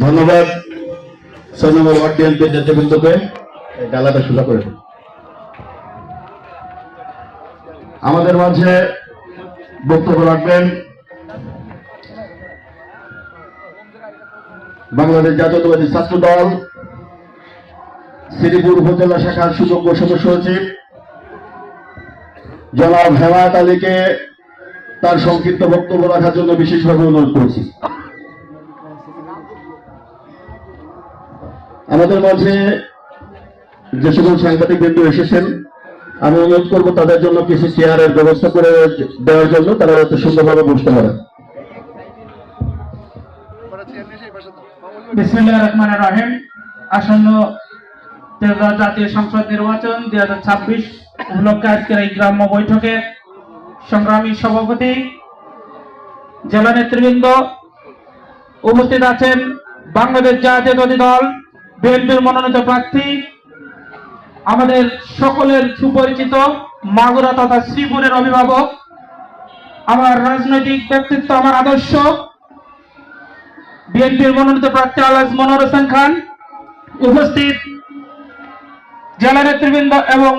ধন্যবাদ ৬ নম্বর ওয়ার্ড বিএনপির নেতৃবৃন্দকে ডালাটা সোজা করে। আমাদের মাঝে বক্তব্য রাখবেন বাংলাদেশ জাতীয়তাবাদী ছাত্র দল শ্রীপুর উপজেলা শাখার সুযোগ্য সদস্য সচিব জনাব হেমায়েত আলীকে তার সংক্ষিপ্ত বক্তব্য রাখার জন্য বিশেষভাবে অনুরোধ করেছি। আমাদের মাঝে যে সকল সাংবাদিক বৃন্দ এসেছেন আমি অনুরোধ করবো তাদের জন্য কিছু চেয়ারের ব্যবস্থা করে দেওয়ার জন্য, তারা যাতে সুন্দরভাবে বসতে পারে। বিসমিল্লাহির রহমানির রহিম। আসন্ন জাতীয় সংসদ নির্বাচন 2026 উপলক্ষে আজকের এই গ্রাম্য বৈঠকে সংগ্রামী সভাপতি, জেলা নেতৃবৃন্দ উপস্থিত আছেন, বাংলাদেশ জাতীয়তাবাদী দল বিএনপির মনোনীত প্রার্থী, আমাদের সকলের সুপরিচিত মাগুরা তথা শ্রীপুরের অভিভাবক, আমার রাজনৈতিক ব্যক্তিত্ব, আমার আদর্শ, বিএনপির মনোনীত প্রার্থী আলহাজ মনোয়ার হোসেন খান, উপস্থিত জেলা নেতৃবৃন্দ এবং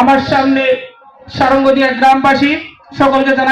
আমার সামনে সারঙ্গদিয়া গ্রামবাসী সকলকে জানাই